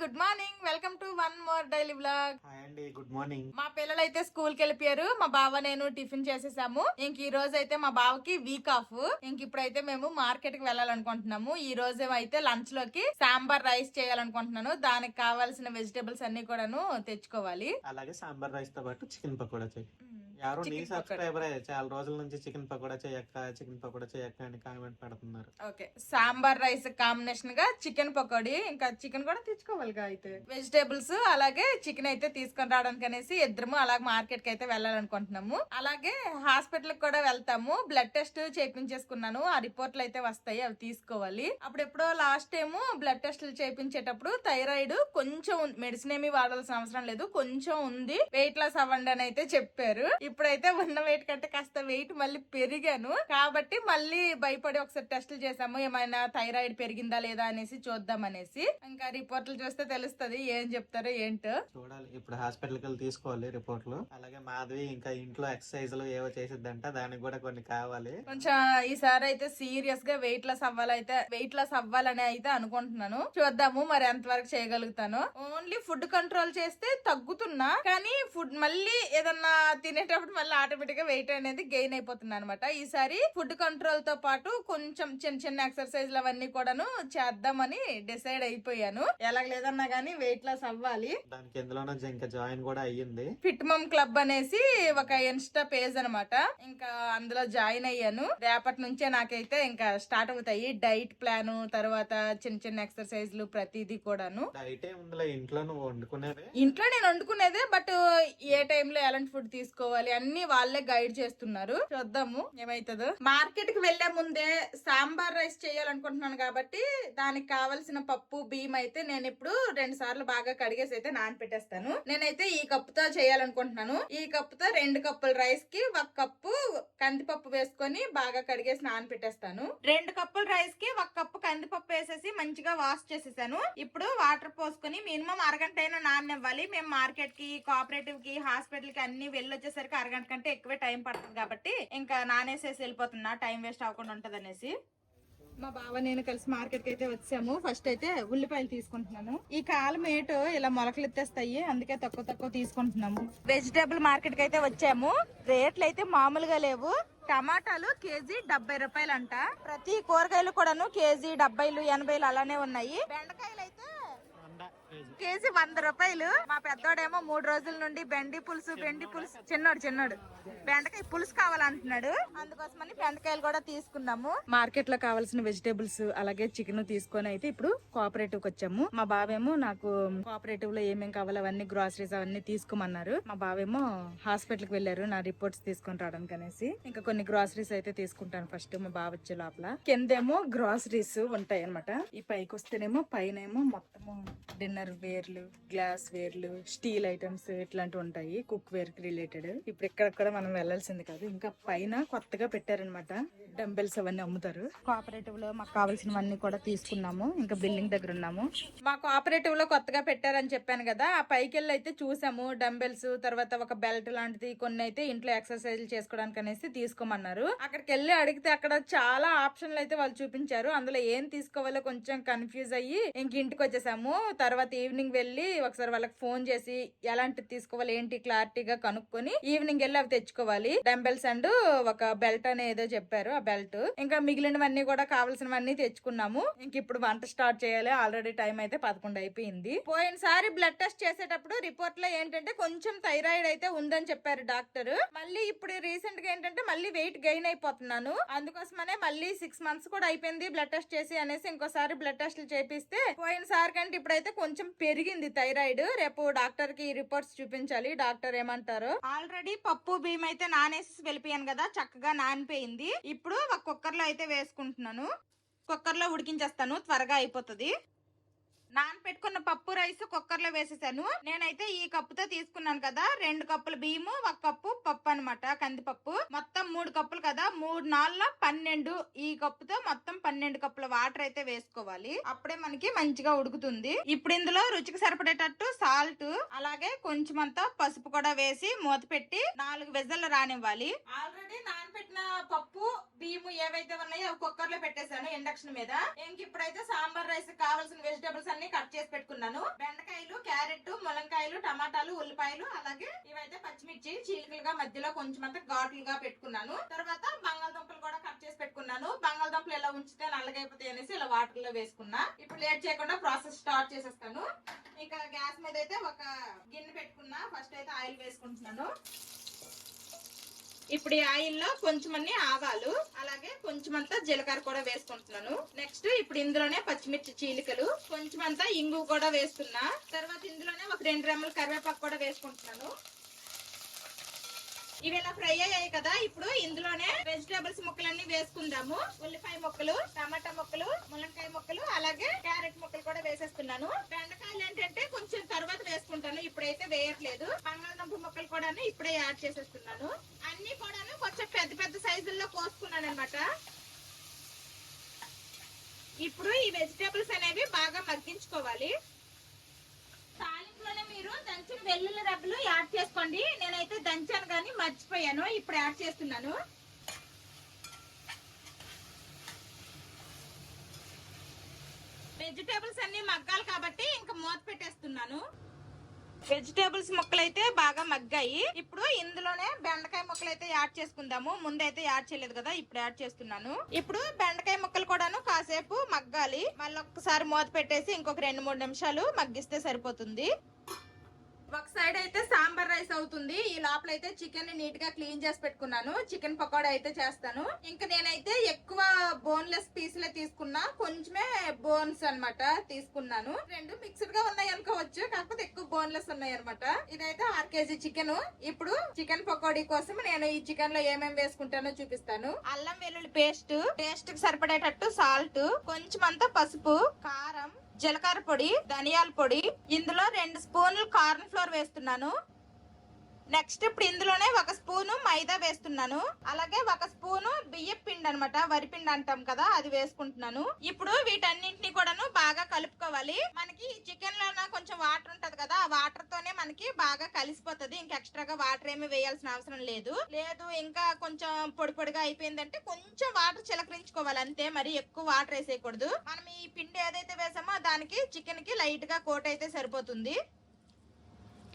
Good morning, welcome to one more daily vlog. Hi అండి, good morning. మా పిల్లలు అయితే స్కూల్ కి వెళ్ళిపోయారు. మా బావ నేను టిఫిన్ చేసేసాము. ఇంక ఈ రోజు అయితే మా బావకి వీక్ ఆఫ్. ఇంక ఇప్పుడైతే మేము మార్కెట్ కి వెళ్ళాలనుకుంటున్నాము. ఈ రోజు అయితే లంచ్ లోకి సాంబార్ రైస్ చేయాలనుకుంటున్నాను. దానికి కావాల్సిన వెజిటేబుల్స్ అన్ని కూడాను తెచ్చుకోవాలి. అలాగే సాంబార్ రైస్ తో పాటు చికెన్ పకోడా చేయి. ఎవరు నీ సబ్స్క్రైబర్ చాలా రోజుల నుంచి చికెన్ పకోడా చేయక్క అని కామెంట్ పెడుతున్నారు. ఓకే, సాంబార్ రైస్ కాంబినేషన్ గా చికెన్ పకోడీ, ఇంకా చికెన్ కూడా తెచ్చుకోవాలిగా. అయితే వెజిటేబుల్స్ అలాగే చికెన్ అయితే తీసుకొని రావడానికి అనేసి ఇద్దరము అలాగే మార్కెట్ కి అయితే వెళ్ళాలనుకుంటున్నాము. అలాగే హాస్పిటల్ కి కూడా వెళ్తాము. బ్లడ్ టెస్ట్ చేయించేసుకున్నాను. ఆ రిపోర్ట్లు అయితే వస్తాయి, అవి తీసుకోవాలి. అప్పుడు ఎప్పుడో లాస్ట్ టైం బ్లడ్ టెస్ట్లు చేయించేటప్పుడు థైరాయిడ్ కొంచెం మెడిసిన్ ఏమి వాడాల్సిన అవసరం లేదు, కొంచెం ఉంది, వెయిట్ లాస్ అవ్వండి అని అయితే చెప్పారు. ఇప్పుడైతే ఉన్న వెయిట్ కంటే కాస్త వెయిట్ మళ్ళీ పెరిగాను కాబట్టి మళ్ళీ భయపడి ఒకసారి టెస్టులు చేసాము, ఏమైనా థైరాయిడ్ పెరిగిందా లేదా అనేసి చూద్దాం అనేసి. ఇంకా రిపోర్ట్లు చూస్తే తెలుస్తది ఏం చెప్తారో ఏంటో చూడాలి. ఇప్పుడు హాస్పిటల్ కి వెళ్ళి తీసుకోవాలి రిపోర్ట్లు. అలాగే మాధవి ఇంకా ఇంట్లో ఎక్సర్సైజ్ ఏవో చేసిద్దంట, దానికి కూడా కొన్ని కావాలి. కొంచెం ఈసారి అయితే సీరియస్ గా వెయిట్ లాస్ అవ్వాలని అయితే అనుకుంటున్నాను. చూద్దాము మరి ఎంత వరకు చేయగలుగుతాను. ఓన్లీ ఫుడ్ కంట్రోల్ చేస్తే తగ్గుతున్నా, కానీ ఫుడ్ మళ్ళీ ఏదన్నా తినేటప్పుడు మళ్ళీ ఆటోమేటిక్ గా వెయిట్ అనేది గెయిన్ అయిపోతుంది అనమాట. ఈసారి ఫుడ్ కంట్రోల్ తో పాటు కొంచెం చిన్న చిన్న ఎక్సర్సైజ్ అవన్నీ కూడాను చేద్దామని డిసైడ్ అయిపోయాను. ఎలా లేదన్నా గానీ వెయిట్ లాస్ అవ్వాలి. దానికి ఎందులోనో ఇంకా జాయిన్ కూడా అయ్యింది. ఫిట్ మమ్ క్లబ్ అనేసి ఒక ఇన్స్టా పేజ్ అనమాట. ఇంకా అందులో జాయిన్ అయ్యాను. రేపటి నుంచే నాకైతే ఇంకా స్టార్ట్ అవుతాయి డైట్ ప్లాన్, తర్వాత చిన్న చిన్న ఎక్సర్సైజ్లు ప్రతిదీ కూడాను. డైట్ ఉందిలే, ఇంట్లో నువ్వు వండుకునేదే. ఇంట్లో నేను వండుకునేదే, బట్ ఏ టైంలో ఎలాంటి ఫుడ్ తీసుకోవాలి అన్ని వాళ్ళే గైడ్ చేస్తున్నారు. చూద్దాము ఏమైతుందో. మార్కెట్ కి వెళ్లే ముందే సాంబార్ రైస్ చేయాలనుకుంటున్నాను కాబట్టి దానికి కావలసిన పప్పు బియ్యం అయితే నేను ఇప్పుడు 2 సార్లు బాగా కడిగేసి అయితే నానపెట్టేస్తాను. నేనైతే ఈ కప్పుతో చేయాలనుకుంటున్నాను. ఈ కప్పుతో 2 కప్పుల రైస్ కి 1 కప్పు కందిపప్పు వేసుకొని బాగా కడిగేసి నానపెట్టేస్తాను. 2 కప్పుల రైస్ కి 1 కప్పు కందిపప్పు వేసేసి మంచిగా వాష్ చేసేసాను. ఇప్పుడు వాటర్ పోసుకొని మినిమం అరగంట అయినా నాననివ్వాలి. మేము మార్కెట్ కి, కోఆపరేటివ్ కి, హాస్పిటల్ కి అన్ని వెళ్ళొచ్చేసరికి అరగంట కంటే ఎక్కువే టైం పడుతుంది కాబట్టి ఇంకా నానేసేసి వెళ్ళిపోతున్నా, టైం వేస్ట్ అవ్వకుండా ఉంటది అనేసి. మా బావ నేను కలిసి మార్కెట్ కి అయితే వచ్చాము. ఫస్ట్ అయితే ఉల్లిపాయలు తీసుకుంటున్నాను. ఈ కాలం ఏటో ఇలా మొలకలు ఎత్తేస్తాయి, అందుకే తక్కువ తీసుకుంటున్నాము. వెజిటేబుల్ మార్కెట్ కి అయితే వచ్చాము. రేట్లు అయితే మామూలుగా లేవు. టమాటాలు కేజీ 70 రూపాయలు అంట. ప్రతి కూరగాయలు కూడాను కేజీ 70, 80 అలానే ఉన్నాయి. బెండకాయలు అయితే కేజీ 100 రూపాయలు. మా పెద్దోడేమో 3 రోజుల నుండి బెండి పులుసు చిన్నోడు బెండకాయ పులుసు కావాలంటున్నాడు. అందుకోసమని బెండకాయలు కూడా తీసుకున్నాము. మార్కెట్ లో కావాల్సిన వెజిటేబుల్స్ అలాగే చికెన్ తీసుకొని అయితే ఇప్పుడు కోఆపరేటివ్ కి వచ్చాము. మా బావేమో నాకు కోఆపరేటివ్ లో ఏమేమి కావాలో అవన్నీ గ్రాసరీస్ అవన్నీ తీసుకోమన్నారు. మా బావేమో హాస్పిటల్ కి వెళ్ళారు నా రిపోర్ట్స్ తీసుకొని రావడానికి అనేసి. ఇంకా కొన్ని గ్రాసరీస్ అయితే తీసుకుంటాను ఫస్ట్ మా బావ వచ్చే లోపల. కిందేమో గ్రాసరీస్ ఉంటాయి అనమాట. ఈ పైకి వస్తేనేమో పైనేమో మొత్తము డిన్నర్ వేర్లు, గ్లాస్ వేర్లు, స్టీల్ ఐటమ్స్ ఇట్లాంటివి ఉంటాయి, కుక్ వేర్ కి రిలేటెడ్. ఇప్పుడు ఇక్కడ మనం వెళ్లాల్సింది కాదు, ఇంకా పైన కొత్తగా పెట్టారనమాట. డంబెల్స్ అవన్నీ అమ్ముతారు. కోఆపరేటివ్ లో మాకు కావాల్సినవన్నీ కూడా తీసుకున్నాము. ఇంకా బిల్డింగ్ దగ్గర ఉన్నాము. మా కోఆపరేటివ్ లో కొత్తగా పెట్టారని చెప్పాను కదా, ఆ పైకి వెళ్ళి అయితే చూసాము. డంబెల్స్, తర్వాత ఒక బెల్ట్ లాంటిది, కొన్ని అయితే ఇంట్లో ఎక్సర్సైజ్ చేసుకోవడానికి అనేసి తీసుకోమన్నారు. అక్కడికి వెళ్ళి అడిగితే అక్కడ చాలా ఆప్షన్లు అయితే వాళ్ళు చూపించారు. అందులో ఏం తీసుకోవాలో కొంచెం కన్ఫ్యూజ్ అయ్యి ఇంక ఇంటికి వచ్చేసాము. తర్వాత ఈవినింగ్ వెళ్ళి ఒకసారి వాళ్ళకి ఫోన్ చేసి ఎలాంటిది తీసుకోవాలి ఏంటి క్లారిటీగా కనుక్కొని ఈవినింగ్ వెళ్ళి అవి తెచ్చుకోవాలి. డంబెల్స్ అండ్ ఒక బెల్ట్ అని ఏదో చెప్పారు, ఆ బెల్ట్. ఇంకా మిగిలినవన్నీ కూడా కావాల్సినవన్నీ తెచ్చుకున్నాము. ఇంక ఇప్పుడు వంట స్టార్ట్ చేయాలి. ఆల్రెడీ టైం అయితే 11 అయిపోయింది. పోయినసారి బ్లడ్ టెస్ట్ చేసేటప్పుడు రిపోర్ట్ లో ఏంటంటే కొంచెం థైరాయిడ్ అయితే ఉందని చెప్పారు డాక్టర్. మళ్ళీ ఇప్పుడు రీసెంట్ గా ఏంటంటే మళ్ళీ వెయిట్ గెయిన్ అయిపోతున్నాను. అందుకోసమనే మళ్ళీ 6 మంత్స్ కూడా అయిపోయింది బ్లడ్ టెస్ట్ చేసి అనేసి ఇంకోసారి బ్లడ్ టెస్ట్లు చేపిస్తే పోయినసారి కంటే ఇప్పుడైతే కొంచెం పెరిగింది థైరాయిడ్. రేపు డాక్టర్ కి రిపోర్ట్స్ చూపించాలి, డాక్టర్ ఏమంటారు. ఆల్రెడీ పప్పు బియ్యం అయితే నానేసి వెళ్ళిపోయాను కదా, చక్కగా నానిపోయింది. ఇప్పుడు ఒక కుక్కర్ లో అయితే వేసుకుంటున్నాను. కుక్కర్ లో ఉడికించేస్తాను, త్వరగా అయిపోతుంది. నానపెట్టుకున్న పప్పు రైస్ కుక్కర్ లో వేసేసాను. నేనైతే ఈ కప్పుతో తీసుకున్నాను కదా, 2 కప్పుల బియ్యము, 1 కప్పు పప్పు అనమాట, కందిపప్పు. మొత్తం 3 కప్పులు కదా, 3 4 12. ఈ కప్పుతో మొత్తం 12 కప్పుల వాటర్ అయితే వేసుకోవాలి. అప్పుడే మనకి మంచిగా ఉడుకుతుంది. ఇప్పుడు ఇందులో రుచికి సరిపడేటట్టు సాల్ట్, అలాగే కొంచెం అంతా పసుపు కూడా వేసి మూత పెట్టి 4 విజిల్లు రానివ్వాలి. ఆల్రెడీ నానపెట్టిన పప్పు బియ్యము ఏవైతే ఉన్నాయో కుక్కర్ లో పెట్టేశాను ఇండక్షన్ మీద. ఇంక ఇప్పుడైతే సాంబార్ రైస్ కావాల్సిన వెజిటేబుల్స్ అన్ని కట్ చేసి పెట్టుకున్నాను. బెండకాయలు, క్యారెట్, ములంకాయలు, టమాటాలు, ఉల్లిపాయలు, అలాగే ఇవైతే పచ్చిమిర్చి చీలికలుగా మధ్యలో కొంచెం అంతా ఘాట్లుగా పెట్టుకున్నాను. తర్వాత బంగాళదుంపలు కూడా కట్ చేసి పెట్టుకున్నాను. బంగాళదుంపలు ఎలా ఉంచితే నల్లగైపోతాయి అనేసి ఇలా వాటర్ లో వేసుకున్నా. ఇప్పుడు లేట్ చేయకుండా ప్రాసెస్ స్టార్ట్ చేసేస్తాను. ఇంకా గ్యాస్ మీద అయితే ఒక గిన్నె పెట్టుకున్నా. ఫస్ట్ అయితే ఆయిల్ వేసుకుంటున్నాను. ఇప్పుడు ఈ ఆయిల్లో కొంచెం అన్ని ఆవాలు, అలాగే కొంచెం అంతా జీలకర్ర కూడా వేసుకుంటున్నాను. నెక్స్ట్ ఇప్పుడు ఇందులోనే పచ్చిమిర్చి చీలికలు, కొంచెం అంతా ఇంగు కూడా వేస్తున్నా. తర్వాత ఇందులోనే ఒక 2 రెమ్మల కరివేపాకు కూడా వేసుకుంటున్నాను. ఇవి ఇలా ఫ్రై అయ్యాయి కదా, ఇప్పుడు ఇందులోనే వెజిటేబుల్స్ ముక్కలన్నీ వేసుకుందాము. ఉల్లిపాయ ముక్కలు, టమాటా ముక్కలు, ములంకాయ ముక్కలు, అలాగే క్యారెట్ ముక్కలు కూడా వేసేస్తున్నాను. బెండకాయలు ఏంటంటే కొంచెం తర్వాత వేసుకుంటాను, ఇప్పుడైతే వేయట్లేదు. బంగాళదుంప ముక్కలు కూడా ఇప్పుడే యాడ్ చేసేస్తున్నాను. అన్ని కూడా కొంచెం పెద్ద పెద్ద సైజుల్లో కోసుకున్నాను అనమాట. ఇప్పుడు ఈ వెజిటేబుల్స్ అనేవి బాగా మగ్గించుకోవాలి. తాలింపులోనే మీరు దంచిన వెల్లుల్లి రెబ్బలు యాడ్ చేసుకోండి. నేనైతే దంచాను కానీ మర్చిపోయాను, ఇప్పుడు యాడ్ చేస్తున్నాను. వెజిటేబుల్స్ అన్ని మగ్గాలి కాబట్టి ఇంకా మూత పెట్టేస్తున్నాను. వెజిటేబుల్స్ ముక్కలు అయితే బాగా మగ్గాయి. ఇప్పుడు ఇందులోనే బెండకాయ ముక్కలు అయితే యాడ్ చేసుకుందాము. ముందైతే యాడ్ చేయలేదు కదా, ఇప్పుడు యాడ్ చేస్తున్నాను. ఇప్పుడు బెండకాయ ముక్కలు కూడాను కాసేపు మగ్గాలి. మళ్ళీ ఒక్కసారి మూత పెట్టేసి ఇంకొక 2-3 నిమిషాలు మగ్గిస్తే సరిపోతుంది. ఒక సైడ్ అయితే సాంబార్ రైస్ అవుతుంది. ఈ లోపల అయితే చికెన్ నీట్ గా క్లీన్ చేసి పెట్టుకున్నాను. చికెన్ పకోడా అయితే చేస్తాను. ఇంకా నేనైతే ఎక్కువ బోన్లెస్ పీసులే తీసుకున్నా, కొంచెమే బోన్స్ అన్నమాట తీసుకున్నాను. 2 మిక్స్డ్ గా ఉన్నాయి అనుకోవచ్చు, కాకపోతే ఎక్కువ బోన్లెస్ ఉన్నాయి అనమాట. ఇదైతే 6 kg చికెన్. ఇప్పుడు చికెన్ పకోడీ కోసం నేను ఈ చికెన్ లో ఏమేమి వేసుకుంటానో చూపిస్తాను. అల్లం వెల్లుల్లి పేస్ట్, టేస్ట్ కి సరిపడేటట్టు సాల్ట్, కొంచెం అంతా పసుపు, కారం, జీలకర్ర పొడి, ధనియాల పొడి, ఇందులో 2 స్పూన్లు కార్న్ ఫ్లోర్ వేస్తున్నాను. నెక్స్ట్ ఇప్పుడు ఇందులోనే 1 స్పూను మైదా వేస్తున్నాను. అలాగే 1 స్పూను బియ్యం పిండి అనమాట, వరిపిండి అంటాం కదా, అది వేసుకుంటున్నాను. ఇప్పుడు వీటన్నింటినీ కూడాను బాగా కలుపుకోవాలి. మనకి చికెన్ లో కొంచెం వాటర్ ఉంటది కదా, ఆ వాటర్ తోనే మనకి బాగా కలిసిపోతుంది. ఇంకా ఎక్స్ట్రాగా వాటర్ ఏమి వేయాల్సిన అవసరం లేదు. ఇంకా కొంచెం పొడి పొడిగా అయిపోయిందంటే కొంచెం వాటర్ చిలకరించుకోవాలి అంతే, మరి ఎక్కువ వాటర్ వేసేయకూడదు. మనం ఈ పిండి ఏదైతే వేసామో దానికి చికెన్ కి లైట్ గా కోట్ అయితే సరిపోతుంది.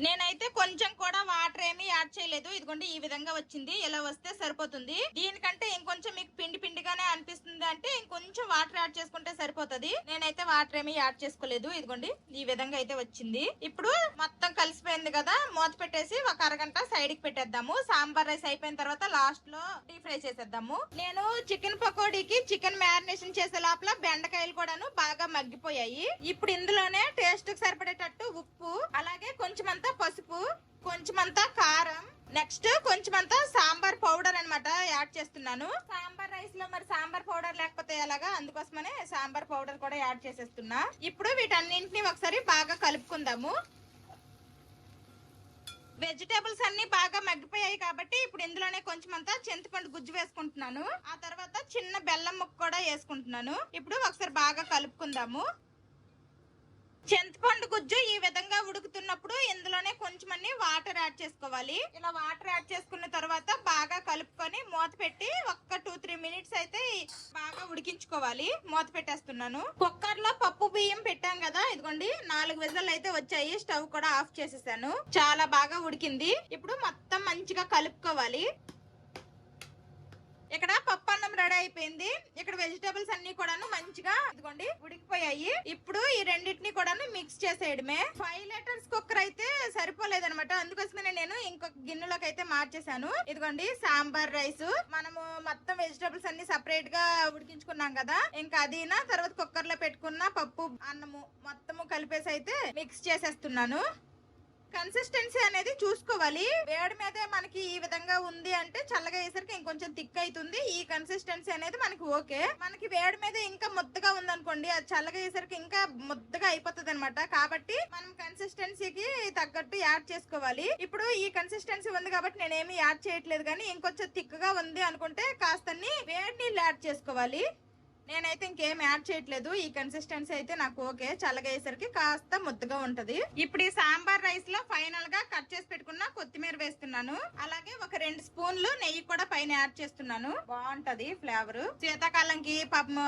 నేనైతే కొంచెం కూడా వాటర్ ఏమి యాడ్ చేయలేదు. ఇదిగోండి ఈ విధంగా వచ్చింది, ఇలా వస్తే సరిపోతుంది. దీనికంటే ఇంకొంచెం మీకు పిండి పిండిగానే అనిపిస్తుంది అంటే ఇంకొంచెం వాటర్ యాడ్ చేసుకుంటే సరిపోతుంది. నేనైతే వాటర్ ఏమి యాడ్ చేసుకోలేదు. ఇదిగోండి ఈ విధంగా అయితే వచ్చింది. ఇప్పుడు మొత్తం కలిసిపోయింది కదా, మూత పెట్టేసి ఒక అరగంట సైడ్ కి పెట్టేద్దాము. సాంబార్ రైస్ అయిపోయిన తర్వాత లాస్ట్ లో డీప్ ఫ్రై చేసేద్దాము. నేను చికెన్ పకోడీకి చికెన్ మ్యారినేషన్ చేసే లోపల బెండకాయలు కూడాను బాగా మగ్గిపోయాయి. ఇప్పుడు ఇందులోనే టేస్ట్ కి సరిపడేటట్టు ఉప్పు, అలాగే కొంచెం అంతా పసుపు, కొంచెం అంతా కారం, నెక్స్ట్ కొంచెం అంతా సాంబార్ పౌడర్ అన్నమాట యాడ్ చేస్తున్నాను. సాంబార్ రైస్ లో మరి సాంబార్ పౌడర్ లేకపోతే ఎలాగా, అందుకోసమనే సాంబార్ పౌడర్ కూడా యాడ్ చేసేస్తున్నా. ఇప్పుడు వీటన్నింటినీ ఒకసారి బాగా కలుపుకుందాము. వెజిటేబుల్స్ అన్ని బాగా మగ్గిపోయాయి కాబట్టి ఇప్పుడు ఇందులోనే కొంచెం అంతా చింతపండు గుజ్జు వేసుకుంటున్నాను. ఆ తర్వాత చిన్న బెల్లం ముక్క కూడా వేసుకుంటున్నాను. ఇప్పుడు ఒకసారి బాగా కలుపుకుందాము. చింతపండు గుజ్జు ఈ విధంగా ఉడుకుతున్నప్పుడు ఇందులోనే కొంచెం వాటర్ యాడ్ చేసుకోవాలి. ఇలా వాటర్ యాడ్ చేసుకున్న తర్వాత బాగా కలుపుకొని మూత పెట్టి ఒక్క 2-3 మినిట్స్ అయితే బాగా ఉడికించుకోవాలి. మూత పెట్టేస్తున్నాను. కుక్కర్ లో పప్పు బియ్యం పెట్టాం కదా, ఇదిగోండి 4 విజిల్ అయితే వచ్చాయి. స్టవ్ కూడా ఆఫ్ చేసేసాను. చాలా బాగా ఉడికింది. ఇప్పుడు మొత్తం మంచిగా కలుపుకోవాలి. ఇక్కడ పప్పు అన్నం రెడీ అయిపోయింది. ఇక్కడ వెజిటేబుల్స్ అన్ని కూడాను మంచిగా ఇదిగోండి ఉడికిపోయాయి. ఇప్పుడు ఈ రెండింటిని కూడాను మిక్స్ చేసేయడమే. 5 లీటర్స్ కుక్కర్ అయితే సరిపోలేదన్నమాట, అందుకోసమే నేను ఇంకొక గిన్నెలోకి అయితే మార్చేసాను. ఇదిగోండి సాంబార్ రైస్, మనము మొత్తం వెజిటేబుల్స్ అన్ని సపరేట్ గా ఉడికించుకున్నాం కదా, ఇంకా అదినా తర్వాత కుక్కర్ లో పెట్టుకున్న పప్పు అన్నము మొత్తము కలిపేసి అయితే మిక్స్ చేసేస్తున్నాను. కన్సిస్టెన్సీ అనేది చూసుకోవాలి. వేడి మీదే మనకి ఈ విధంగా ఉంది అంటే చల్లగా అయ్యేసరికి ఇంకొంచెం థిక్ అవుతుంది. ఈ కన్సిస్టెన్సీ అనేది మనకి ఓకే. మనకి వేడి మీద ఇంకా ముద్దగా ఉంది అనుకోండి, అది చల్లగా అయ్యేసరికి ఇంకా ముద్దగా అయిపోతుంది అనమాట. కాబట్టి మనం కన్సిస్టెన్సీకి తగ్గట్టు యాడ్ చేసుకోవాలి. ఇప్పుడు ఈ కన్సిస్టెన్సీ ఉంది కాబట్టి నేనేమి యాడ్ చేయట్లేదు, కానీ ఇంకొంచెం థిక్ గా ఉంది అనుకుంటే కాస్త వేడి నీళ్ళు యాడ్ చేసుకోవాలి. నేనైతే ఇంకేం యాడ్ చేయట్లేదు. ఈ కన్సిస్టెన్సీ అయితే నాకు ఓకే. చల్లగా అయ్యేసరికి కాస్త ముద్దగా ఉంటది. ఇప్పుడు ఈ సాంబార్ రైస్ లో ఫైనల్ గా కట్ చేసి పెట్టుకున్న కొత్తిమీర వేస్తున్నాను. అలాగే ఒక 2 స్పూన్లు నెయ్యి కూడా పైన యాడ్ చేస్తున్నాను. బాగుంటది ఫ్లేవర్. శీతాకాలంకి పాపం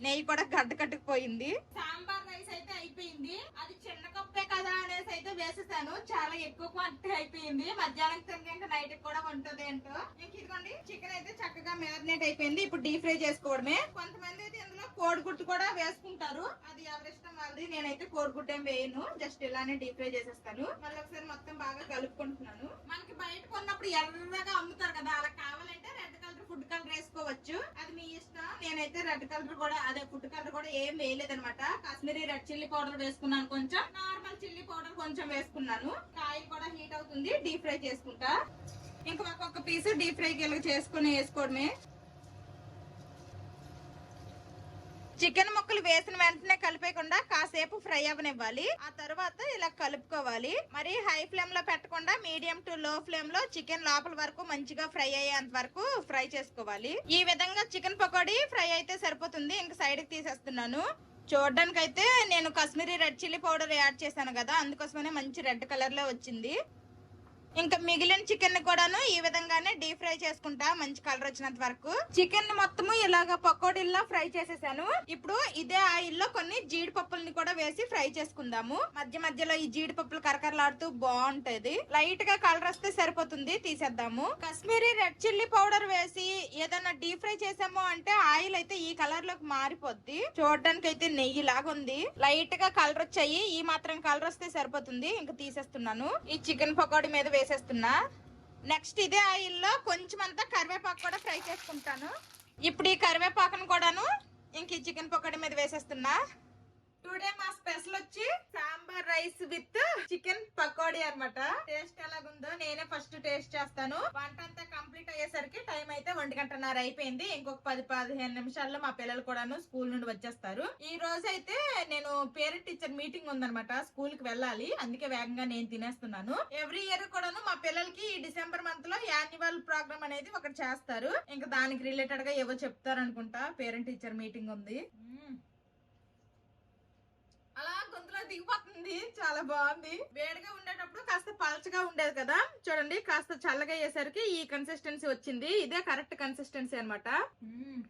నెయ్యి కూడా కట్టుకుపోయింది. సాంబార్ రైస్ అయితే అయిపోయింది. అది చిన్న కప్పే కదా అనేసి అయితే వేసేసాను. చాలా ఎక్కువ క్వాంటిటీ అయిపోయింది. మధ్యాహ్నం తినక నైట్ కూడా ఉంటది ఏంటో. ఇదిగోండి చికెన్ అయితే చక్కగా మ్యారినేట్ అయిపోయింది. ఇప్పుడు డీప్ ఫ్రై చేసుకోవడమే. కొంతమంది అయితే ఇందులో కోడిగుడ్డు కూడా వేసుకుంటారు. అది ఎవరిష్టం వాళ్ళది. నేనైతే కోడిగుడ్డు ఏం వేయను. జస్ట్ ఇలానే డీప్ ఫ్రై చేసేస్తాను. మళ్ళీ ఒకసారి మొత్తం బాగా కలుపుకుంటున్నాను. మనకి బయట కొన్నప్పుడు ఎర్రగా అమ్ముతారు కదా, అలా కావాలంటే రెడ్ కలర్ ఫుడ్ కలర్ వేసుకోవచ్చు. అది మీ ఇష్టం. నేనైతే రెడ్ కలర్ కూడా అదే ఫుడ్ కలర్ కూడా ఏం వేయలేదన్నమాట. కాశ్మీరీ రెడ్ చిల్లీ పౌడర్ వేసుకున్నాను, కొంచెం నార్మల్ చిల్లీ పౌడర్ కొంచెం వేసుకున్నాను. ఆయిల్ కూడా హీట్ అవుతుంది. డీప్ ఫ్రై చేసుకుంటా. ఇంకా ఒక్కొక్క పీస్ డీప్ ఫ్రై చేసుకుని వేసుకోవడమే. చికెన్ ముక్కలు వేసిన వెంటనే కలిపేయకుండా కాసేపు ఫ్రై అవ్వనివ్వాలి. ఆ తర్వాత ఇలా కలుపుకోవాలి. మరి హై ఫ్లేమ్ లో పెట్టకుండా మీడియం టు లో ఫ్లేమ్ లో చికెన్ లోపల వరకు మంచిగా ఫ్రై అయ్యేంత వరకు ఫ్రై చేసుకోవాలి. ఈ విధంగా చికెన్ పకోడీ ఫ్రై అయితే సరిపోతుంది. ఇంక సైడ్ కి తీసేస్తున్నాను. చూడడానికి అయితే నేను Kashmiri red chilli powder add చేశాను కదా, అందుకోసమనే మంచి రెడ్ కలర్ లో వచ్చింది. ఇంకా మిగిలిన చికెన్ కూడాను ఈ విధంగానే డీప్ ఫ్రై చేసుకుంటా మంచి కలర్ వచ్చినంత వరకు. చికెన్ మొత్తము ఇలాగ పకోడీల్లో ఫ్రై చేసేసాను. ఇప్పుడు ఇదే ఆయిల్ లో కొన్ని జీడిపప్పుల్ని కూడా వేసి ఫ్రై చేసుకుందాము. మధ్య మధ్యలో ఈ జీడిపప్పులు కరకరలాడుతూ బాగుంటది. లైట్ గా కలర్ వస్తే సరిపోతుంది. తీసేద్దాము. కాశ్మీరీ రెడ్ చిల్లీ పౌడర్ వేసి ఏదైనా డీప్ ఫ్రై చేసాము అంటే ఆయిల్ అయితే ఈ కలర్ లోకి మారిపోద్ది. చూడడానికి అయితే నెయ్యి లాగా ఉంది. లైట్ గా కలర్ వచ్చాయి. ఈ మాత్రం కలర్ వస్తే సరిపోతుంది. ఇంకా తీసేస్తున్నాను. ఈ చికెన్ పకోడీ మీద వేసేస్తున్నా. నెక్స్ట్ ఇదే ఆయిల్ లో కొంచెం అంతా కరివేపాకు కూడా ఫ్రై చేసుకుంటాను. ఇప్పుడు ఈ కరివేపాకును కూడాను ఇంక ఈ చికెన్ పకోడీ మీద వేసేస్తున్నా. టుడే మా స్పెషల్ వచ్చి sambar rice with chicken pakodi అన్నమాట. టేస్ట్ ఎలాగుందో నేనే ఫస్ట్ టేస్ట్ చేస్తాను. వంట అంతా కంప్లీట్ అయ్యేసరికి టైం అయితే 1:30 అయిపోయింది. ఇంకొక 10-15 నిమిషాల్లో మా పిల్లలు కూడాను స్కూల్ నుండి వచ్చేస్తారు. ఈ రోజు అయితే నేను పేరెంట్ టీచర్ మీటింగ్ ఉందన్నమాట. స్కూల్ కి వెళ్ళాలి. అందుకే వేగంగా నేను తినేస్తున్నాను. ఎవ్రీ ఇయర్ కూడాను మా పిల్లలకి ఈ డిసెంబర్ మంత్ లో యాన్యువల్ ప్రోగ్రామ్ అనేది ఒకటి చేస్తారు. ఇంకా దానికి రిలేటెడ్ గా ఏవో చెప్తారు అనుకుంటా. పేరెంట్ టీచర్ మీటింగ్ ఉంది. అలా గొంతులో దిగిపోతుంది. చాలా బాగుంది. వేడిగా ఉండేటప్పుడు కాస్త పలచగా ఉండేది కదా, చూడండి కాస్త చల్లగా అయ్యేసరికి ఈ కన్సిస్టెన్సీ వచ్చింది. ఇదే కరెక్ట్ కన్సిస్టెన్సీ అన్నమాట.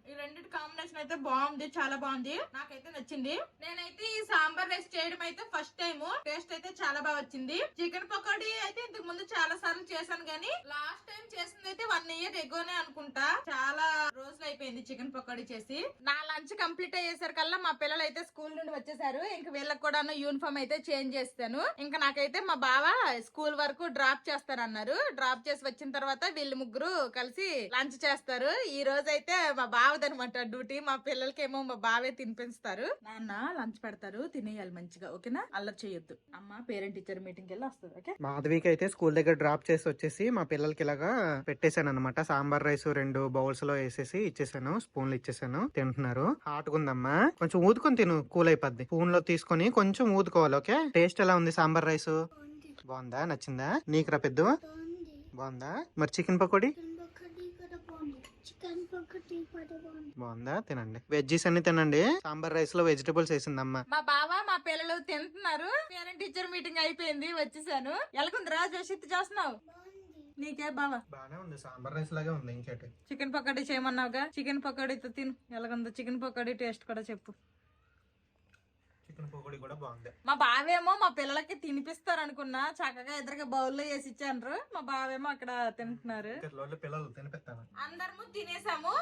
ఈ రెండింటి కాంబినేషన్ అయితే బాగుంది. చాలా బాగుంది. నాకైతే నచ్చింది. నేనైతే ఈ సాంబార్ రైస్ చేయడం అయితే ఫస్ట్ టైం. టేస్ట్ అయితే చాలా బాగా వచ్చింది. చికెన్ పకోడీ అయితే ఇంతకు ముందు చాలా సార్లు చేశాను గానీ లాస్ట్ టైం చేసింది అయితే 1 ఇయర్ ఎగోనే అనుకుంటా. చాలా రోజులు అయిపోయింది చికెన్ పకోడీ చేసి. నా లంచ్ కంప్లీట్ అయ్యేసరికల్లా మా పిల్లలు అయితే స్కూల్ నుండి వచ్చేసారు. ఇంక వీళ్ళకి కూడా యూనిఫామ్ అయితే చేంజ్ చేస్తాను. ఇంకా నాకైతే మా బావ స్కూల్ వరకు డ్రాప్ చేస్తారన్నారు. డ్రాప్ చేసి వచ్చిన తర్వాత వీళ్ళు ముగ్గురు కలిసి లంచ్ చేస్తారు. ఈ రోజు అయితే మా బావదనమాట డ్యూటీ. మా పిల్లలకేమో మా బావే తినిపిస్తారు. నాన్న లంచ్ పెడతారు, తినేయాలి మంచిగా. ఓకేనా? అల్లరి చేయొద్దు. అమ్మ పేరెంట్ టీచర్ మీటింగ్ వెళ్ళి వస్తుంది. ఓకే. మాధవికి అయితే స్కూల్ దగ్గర డ్రాప్ చేసి వచ్చేసి మా పిల్లలకి ఇలాగా పెట్టేశాను అనమాట. సాంబార్ రైస్ 2 బౌల్స్ లో వేసేసి ఇచ్చేసాను. స్పూన్లు ఇచ్చేసాను. తింటున్నారు. హాట్ ఉందమ్మా, కొంచెం ఊదుకొని తిను, కూల్ అయిపోద్ది. స్పూన్ లో తీసుకొని కొంచెం ఊదుకోవాలి. ఓకే. టేస్ట్ ఎలా ఉంది సాంబార్ రైస్? బాగుందా? నచ్చిందా నీకు? రా పెద్ద బాగుందా? మరి చికెన్ పకోడీ బాగుందా? తినండి. వెజ్జీస్ అన్ని తినండి. సాంబార్ రైస్ లో వెజిటబుల్స్ వేసిందమ్మా. మా బావ మా పిల్లలు తింటున్నారు. పేరెంట్ టీచర్ మీటింగ్ అయిపోయింది. వచ్చేసాను. ఎలాగుందిరా జోషిత్? చేస్తున్నావు? నీకే బావా? బానే ఉంది. సాంబార్ రైస్ లాగే ఉంది. ఇంకేంటి? చికెన్ పకోడీ చేయమన్నావుగా, చికెన్ పకోడీతో తిను. ఎలాగుందో చికెన్ పకోడీ టేస్ట్ కూడా చెప్పు. చికెన్ పకోడీ కూడా బాగుంది. మా బావేమో మా పిల్లలకి తినిపిస్తారు అనుకున్నా. చక్కగా ఎదురుగా బౌల్లో వేసి ఇచ్చాను. మా బావేమో అక్కడ తింటున్నారు. పిల్లలు తినిపిస్తాను. అందరము తినేసాము.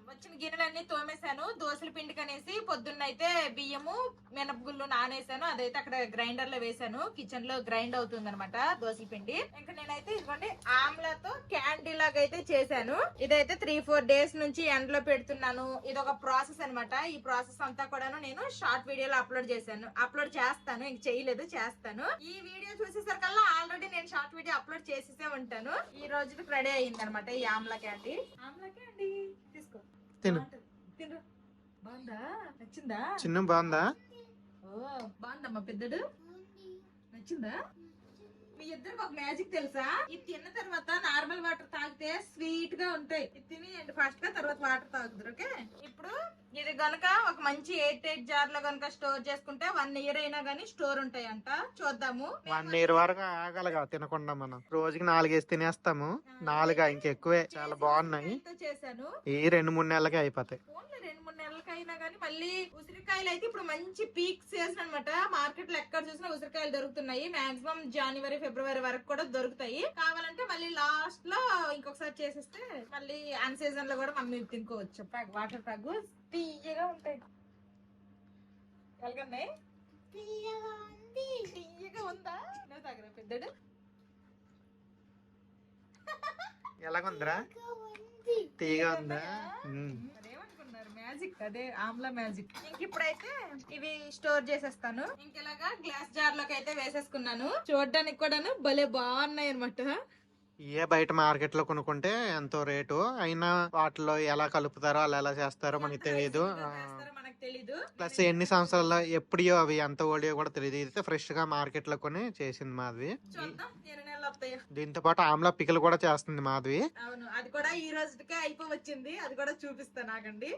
వచ్చిన గిన్నెలన్నీ తోమేశాను. దోశల పిండి కనేసి పొద్దున్నైతే బియ్యము మినపగుళ్ళు నానేసాను. అదైతే అక్కడ గ్రైండర్ లో వేసాను. కిచెన్ లో గ్రైండ్ అవుతుంది అనమాట దోశల పిండి. ఇంకా నేనైతే ఇదిగోండి ఆమ్లాతో క్యాండీ లాగా అయితే చేశాను. ఇదైతే 3-4 డేస్ నుంచి ఎండలో పెడుతున్నాను. ఇది ఒక ప్రాసెస్ అనమాట. ఈ ప్రాసెస్ అంతా కూడాను నేను షార్ట్ వీడియోలో అప్లోడ్ చేస్తాను. ఇంక చేయలేదు, చేస్తాను. ఈ వీడియో చూసేసరికల్లా ఆల్రెడీ నేను షార్ట్ వీడియో అప్లోడ్ చేసేసే ఉంటాను. ఈ రోజుకి రెడీ అయ్యింది అనమాట ఈ ఆమ్లా క్యాండీ. ఆమ్లా క్యాండీ తీసుకో, తిను. బాగుందా? నచ్చిందా? చిన్న బాగుందా? ఓ బాగుందమ్మా. పెద్దడు నచ్చిందా? మీ ఇద్దరికి ఒక మ్యాజిక్ తెలుసా? ఇది తిన్న తర్వాత నార్మల్ వాటర్ తాగితే స్వీట్ గా ఉంటాయి. ఇది తినేయండి ఫస్ట్ గా, తర్వాత వాటర్ తాగుతారు. ఓకే. ఇప్పుడు ఇది గనక ఒక మంచి 8 జార్ లో గనక స్టోర్ చేసుకుంటే 1 ఇయర్ అయినా గానీ స్టోర్ ఉంటాయంట. చూద్దాము. 1 ఇయర్ వరకు ఆగలగా తినకుండా మనం రోజుకి 4 వేసి తినేస్తాము. 4 ఇంకెక్కువే. చాలా బాగున్నాయి. చేశాను ఈ 2-3 నెలలకే అయిపోతాయి. 2-3 నెలలకైనా గానీ. మళ్ళీ ఉసిరికాయలు అయితే ఇప్పుడు మంచి పీక్ సీజన్ అనమాట. మార్కెట్ లో ఎక్కడ చూసినా ఉసిరికాయలు దొరుకుతున్నాయి. మాక్సిమం జనవరి ఫిబ్రవరి వరకు కూడా దొరుకుతాయి. కావాలంటే మళ్ళీ లాస్ట్ లో ఇంకొకసారి చేసేస్తే మళ్ళీ అన్ సీజన్ లో కూడా మనం తినుకోవచ్చు. వాటర్ ప్యాక్ తీయగా ఉంటాయి. ఎలాగన్నాయి? తీయగా ఉందా? నువ్వు తాగరా పెద్దడు? ఎలాగుందిరా? తీయగా ఉందా? అదేమనుకున్నారు? మ్యాజిక్. అదే ఆమ్లా మ్యాజిక్. ఇంక ఇప్పుడైతే ఇవి స్టోర్ చేసేస్తాను. ఇంకెలాగా గ్లాస్ జార్ లోకి అయితే వేసేసుకున్నాను. చూడడానికి కూడాను భలే బాగున్నాయి అనమాట. ఏ బయట మార్కెట్ లో కొనుక్కుంటే ఎంతో రేటు అయినా వాటిలో ఎలా కలుపుతారో అలా ఎలా చేస్తారో మనకి తెలియదు. మనకు తెలీదు. ప్లస్ ఎన్ని సంవత్సరాల ఎప్పుడో అవి ఎంత ఓడియో కూడా తెలియదు. ఇది ఫ్రెష్ గా మార్కెట్ లో కొని చేసింది మాధవి. దీంతో పాటు ఆమ్లా పికిల్ కూడా చేస్తుంది మాధవి. అవును, అది కూడా ఈ రోజుకే అయిపోవచ్చింది. అది కూడా చూపిస్తాను ఆగండి.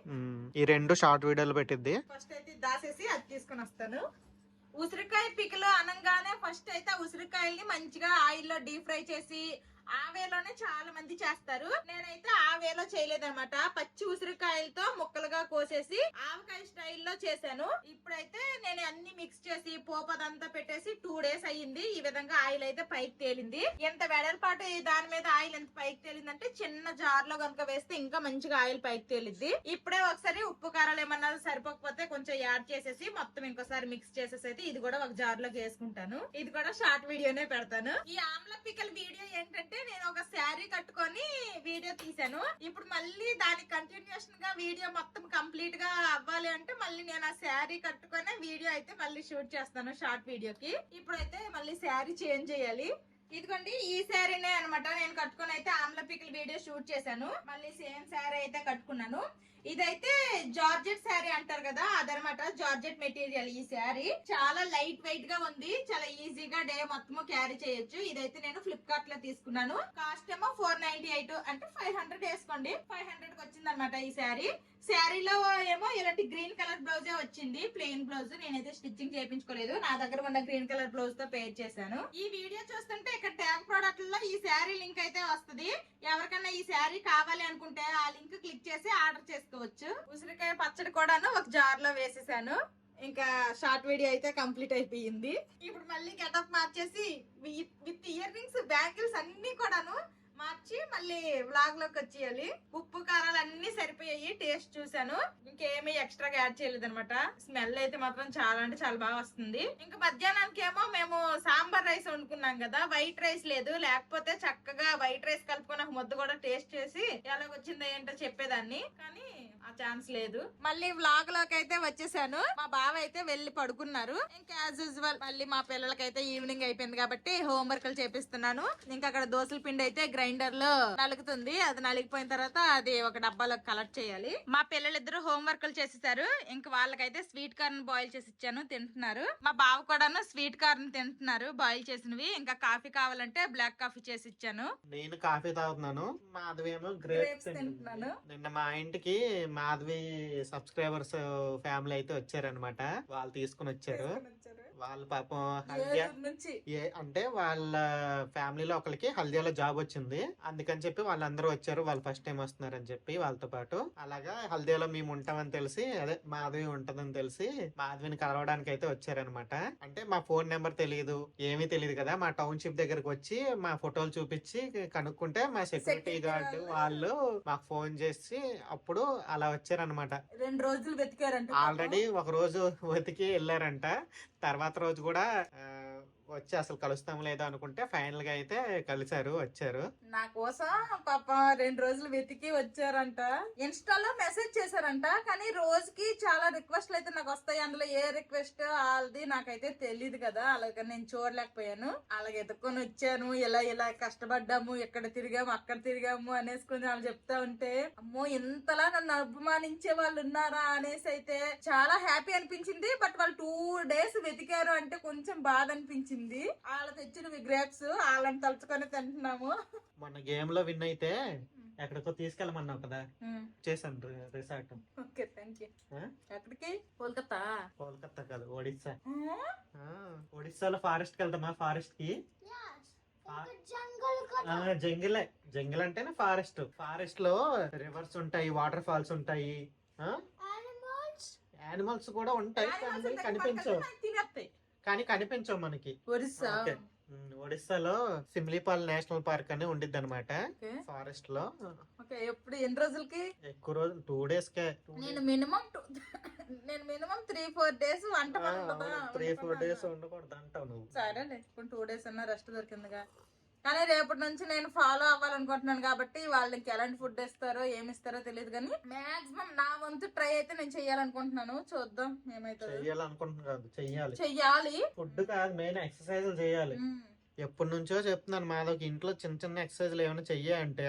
ఈ 2 షార్ట్ వీడియోలు పెట్టిద్ది. ఫస్ట్ అయితే దాసేసి అది తీసుకొని వస్తాను. ఉసిరికాయ పికిల్ అనగానే ఫస్ట్ అయితే ఉసిరికాయల్ని మంచిగా ఆయిల్లో డీప్ ఫ్రై చేసి ఆ వేలోనే చాలా మంది చేస్తారు. నేనైతే ఆ వేలో చేయలేదన్నమాట. పచ్చి ఉసిరికాయలతో ముక్కలుగా కోసేసి ఆవకాయ స్టైల్లో చేశాను. ఇప్పుడైతే నేను అన్ని మిక్స్ చేసి పోపదంతా పెట్టేసి 2 డేస్ అయ్యింది. ఈ విధంగా ఆయిల్ అయితే పైకి తేలింది. ఎంత వెడల్పాటు దాని మీద ఆయిల్ ఎంత పైకి తేలిందంటే చిన్న జార్ లో కనుక వేస్తే ఇంకా మంచిగా ఆయిల్ పైకి తేలింది. ఇప్పుడే ఒకసారి ఉప్పు కారాలు ఏమన్నా సరిపోకపోతే కొంచెం యాడ్ చేసేసి మొత్తం ఇంకోసారి మిక్స్ చేసేసి అయితే ఇది కూడా ఒక జార్ లోకి వేసుకుంటాను. ఇది కూడా షార్ట్ వీడియోనే పెడతాను. ఈ ఆమ్ల పికల్ వీడియో ఏంటంటే నేను ఒక శారీ కట్టుకొని వీడియో తీసాను. ఇప్పుడు మళ్ళీ దాని కంటిన్యూషన్ గా వీడియో మొత్తం కంప్లీట్ గా అవ్వాలి అంటే మళ్ళీ నేను ఆ శారీ కట్టుకొని వీడియో అయితే మళ్ళీ షూట్ చేస్తాను షార్ట్ వీడియోకి. ఇప్పుడైతే మళ్ళీ శారీ చేంజ్ చేయాలి. ఇదిగోండి ఈ శారీనే అనమాట నేను కట్టుకొని అయితే ఆమ్ల పికిల్ వీడియో షూట్ చేశాను. మళ్ళీ సేమ్ శారీ అయితే కట్టుకున్నాను. ఇదైతే జార్జెట్ శారీ అంటారు కదా, అదనమాట. జార్జెట్ మెటీరియల్ ఈ శారీ. చాలా లైట్ వెయిట్ గా ఉంది. చాలా ఈజీగా డే మొత్తం క్యారీ చేయొచ్చు. ఇదైతే నేను ఫ్లిప్కార్ట్ లో తీసుకున్నాను. కాస్ట్ ఏమో 498 అంటే 500 వేసుకోండి. 500 కి వచ్చింది అనమాట ఈ శారీ. శారీలో ఏమో ఇలాంటి గ్రీన్ కలర్ బ్లౌజే వచ్చింది, ప్లెయిన్ బ్లౌజ్. నేనైతే స్టిచ్చింగ్ చేయించుకోలేదు. నా దగ్గర ఉన్న గ్రీన్ కలర్ బ్లౌజ్ తో పేర్ చేశాను. ఈ వీడియో చూస్తుంటే ఇక్కడ ట్యాగ్ ప్రోడక్ట్ లో ఈ శారీ లింక్ అయితే వస్తుంది. ఎవరికైనా ఈ శారీ కావాలి అనుకుంటే ఆ లింక్ క్లిక్ చేసి ఆర్డర్ చేసుకోవచ్చు. ఉసిరికాయ పచ్చడి కూడాను ఒక జార్ లో వేసేసాను. ఇంకా షార్ట్ వీడియో అయితే కంప్లీట్ అయిపోయింది. ఇప్పుడు మళ్ళీ గెటప్ మార్చేసి విత్ ఇయర్ రింగ్స్ బ్యాంగిల్స్ అన్ని కూడాను మార్చి మళ్ళీ వ్లాగ్ లోకి వచ్చేయాలి. ఉప్పు కారాలు అన్ని సరిపోయాయి. టేస్ట్ చూసాను. ఇంకేమీ ఎక్స్ట్రాగా యాడ్ చేయలేదు అనమాట. స్మెల్ అయితే మాత్రం చాలా అంటే చాలా బాగా వస్తుంది. ఇంకా మధ్యాహ్నానికి ఏమో మేము సాంబార్ రైస్ వండుకున్నాం కదా, వైట్ రైస్ లేదు. లేకపోతే చక్కగా వైట్ రైస్ కలుపుకొని ఒక ముద్ద కూడా టేస్ట్ చేసి ఎలాగొచ్చిందో ఏంటో చెప్పేదాన్ని. కానీ ఆ ఛాన్స్ లేదు. మళ్ళీ వ్లాగ్ లోకి అయితే వచ్చేసాను. మా బావ అయితే వెళ్లి పడుకున్నారు. ఇంకా యాజ్ యూజువల్ మళ్ళీ మా పిల్లలకైతే ఈవినింగ్ అయిపోయింది కాబట్టి హోంవర్క్లు చేపిస్తున్నాను. ఇంకా అక్కడ దోసల పిండి అయితే గ్రైండర్ లో నలుగుతుంది. అది నలిగిపోయిన తర్వాత అది ఒక డబ్బాలో కలెక్ట్ చేయాలి. మా పిల్లలిద్దరు హోంవర్క్లు చేసేసారు. ఇంకా వాళ్ళకైతే స్వీట్ కార్న్ బాయిల్ చేసి ఇచ్చాను, తింటున్నారు. మా బావ కూడాను స్వీట్ కార్న్ తింటున్నారు బాయిల్ చేసినవి. ఇంకా కాఫీ కావాలంటే బ్లాక్ కాఫీ చేసి ఇచ్చాను. నేను కాఫీ తాగుతున్నాను. మాధవి ఏమో గ్రేప్స్ తింటున్నాను. నిన్న మా ఇంటికి మాధవి సబ్స్క్రైబర్స్ ఫ్యామిలీ అయితే వచ్చారనమాట. వాళ్ళు తీసుకుని వచ్చారు. వాళ్ళ పాపం అంటే వాళ్ళ ఫ్యామిలీలో ఒకరికి హల్దియాలో జాబ్ వచ్చింది. అందుకని చెప్పి వాళ్ళందరూ వచ్చారు. వాళ్ళు ఫస్ట్ టైం వస్తున్నారని చెప్పి వాళ్ళతో పాటు. అలాగా హల్దియాలో మేము ఉంటామని తెలిసి, అదే మాధవి ఉంటదని తెలిసి మాధవిని కలవడానికి అయితే వచ్చారనమాట. అంటే మా ఫోన్ నెంబర్ తెలియదు, ఏమీ తెలియదు కదా. మా టౌన్షిప్ దగ్గరకు వచ్చి మా ఫోటోలు చూపించి కనుక్కుంటే మా సెక్యూరిటీ గార్డు వాళ్ళు మాకు ఫోన్ చేసి అప్పుడు అలా వచ్చారనమాట. 2 రోజులు వెతికారంట. ఆల్రెడీ ఒక రోజు వెతికి వెళ్ళారంట. తర్వాత రోజు కూడా వచ్చి అసలు కలుస్తాం లేదా అనుకుంటే ఫైనల్ గా అయితే కలిసారు, వచ్చారు. నా కోసం పాప 2 రోజులు వెతికి వచ్చారంట. ఇన్స్టాలో మెసేజ్ చేశారంట. కానీ రోజుకి చాలా రిక్వెస్ట్లు అయితే నాకు వస్తాయి. అందులో ఏ రిక్వెస్ట్ వాళ్ళది నాకైతే తెలియదు కదా, అలాగే నేను చూడలేకపోయాను. అలాగే ఎత్తుకొని వచ్చాను. ఇలా కష్టపడ్డాము, ఎక్కడ తిరిగాము అక్కడ తిరిగాము అనేసుకుని వాళ్ళు చెప్తా ఉంటే అమ్మో ఇంతలా నన్ను అభిమానించే వాళ్ళు ఉన్నారా అనేసి అయితే చాలా హ్యాపీ అనిపించింది. బట్ వాళ్ళు 2 డేస్ వెతికారు అంటే కొంచెం బాధ అనిపించింది. తెచ్చింది. వాళ్ళు తెచ్చిన గ్రేప్స్ వాళ్ళని తలుచుకొని తింటున్నాము. మొన్న గేమ్ లో విన్ అయితే ఎక్కడికో తీసుకెళ్ళమన్నావు కదా, చేశాను రిసార్ట్. Okay thank you. ఎక్కడికి? కోల్కతా. కోల్కతా కాదు, ఒడిస్సా. ఒడిస్సాలో ఫారెస్ట్ కి వెళ్తామా? ఫారెస్ట్ కి జంగిల్. జంగిల్ అంటేనే ఫారెస్ట్. ఫారెస్ట్ లో రివర్స్ ఉంటాయి, వాటర్ ఫాల్స్ ఉంటాయి, యానిమల్స్ కూడా ఉంటాయి, కానీ కనిపించవు. కానీ కనిపించవు మనకి. ఒరిస్సా. ఒడిస్సాలో సిమ్లీపాల్ నేషనల్ పార్క్ అని ఉండిద్ది అనమాట ఫారెస్ట్ లో. ఎప్పుడు ఎన్ని రోజులకి? ఎక్కువ రోజులు 2 days కే. నేను మినిమం 3-4 days వంట 3-4 days ఉండకూడదు అంటావు నువ్వు. సరేలే, ఇప్పుడు 2 days అన్నా రెస్ట్ దొరికిందిగా. కానీ రేపటి నుంచి నేను ఫాలో అవ్వాలనుకుంటున్నాను కాబట్టి వాళ్ళకి ఎలాంటి ఫుడ్ ఇస్తారో ఏమి ఇస్తారో తెలియదు, కానీ మాక్సిమం నా వంతు ట్రై అయితే నేను చెయ్యాలనుకుంటున్నాను. చూద్దాం ఏమైతే. చెయ్యాలి. ఫుడ్ కాదు, మెయిన్ ఎక్సర్సైజ్ చేయాలి. ఎప్పటి నుంచో చెప్తున్నాను మాధవ్కి, ఇంట్లో చిన్న చిన్న ఎక్సర్సైజ్లు ఏమైనా చెయ్యంటే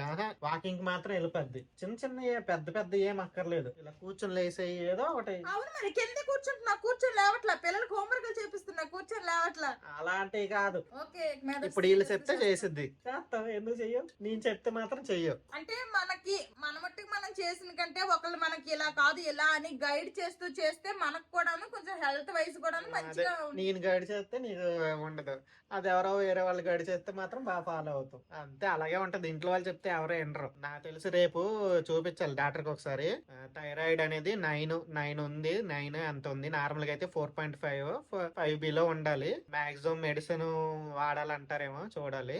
వాకింగ్ మాత్రం వెళ్ళిపోద్ది. చిన్న చిన్న పెద్ద ఏం అక్కర్లేదు, ఇలా కూర్చొని లేసే ఏదో ఒకటి. అవును, మరి కింద కూర్చుంటున్నా, కూర్చొని లేవట్లా. పిల్లలకు హోంవర్క్ చేపిస్తున్నా, కూర్చొని లేవట్లా. అలాంటివి కాదు. ఓకే, ఇప్పుడు వీళ్ళు చెప్తే చేసిద్ది. చేస్తావు, ఎందుకు చెయ్యవు? నేను చెప్తే మాత్రం చెయ్యవు. అంటే మన మట్టుకు మనం చేసిన కంటే ఒకళ్ళు మనకి ఇలా కాదు ఇలా అని గైడ్ చేస్తూ చేస్తే మనకు కూడాను కొంచెం హెల్త్ వైజ్ కూడాను మంచిగా. నేను గైడ్ చేస్తే నీకు ఉండదు, అది ఎవరో వేరే వాళ్ళు గైడ్ చేస్తే మాత్రం బాగా ఫాలో అవుతాం. అంతే, అలాగే ఉంటది. ఇంట్లో వాళ్ళు చెప్తే ఎవరో వినరు. నాకు తెలిసి రేపు చూపించాలి డాక్టర్కి ఒకసారి. థైరాయిడ్ అనేది 9 ఉంది. 9 ఎంత ఉంది? నార్మల్ గా అయితే 4.5 బిలో ఉండాలి. మాక్సిమం మెడిసిన్ వాడాలంటారేమో, చూడాలి.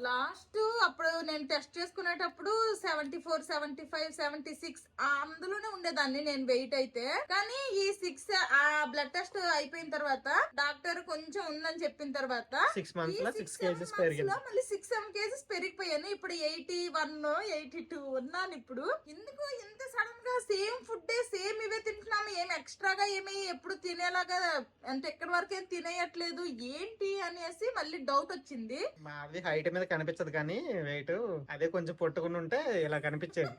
లాస్ట్ అప్పుడు నేను టెస్ట్ చేసుకునేటప్పుడు 74, 75, 76 అందులోనే ఉండేదాన్ని నేను వెయిట్ అయితే. కానీ ఈ 6 ఆ బ్లడ్ టెస్ట్ అయిపోయిన తర్వాత డాక్టర్ కొంచెం ఉందని చెప్పిన తర్వాత 6 months లో 6 kgs పెరిగింది. మళ్ళీ 6-7 kgs పెరిగిపోయాను. ఇప్పుడు 81, 82 ఉన్నాను ఇప్పుడు. ఎందుకు ఇంత సడన్ గా సేమ్ ఫుడ్ సేమ్ ఇవే తింటున్నాము, ఏమి ఎక్స్ట్రాగా ఏమి ఎప్పుడు తినేలాగా అంటే ఎక్కడి వరకు ఏం తినేయట్లేదు ఏంటి అనేసి మళ్ళీ డౌట్ వచ్చింది. మాది హైట్ మీద కనిపించదు కానీ వెయిట్ అదే కొంచెం పొట్టుకుని ఉంటే ఇలా కనిపించేది.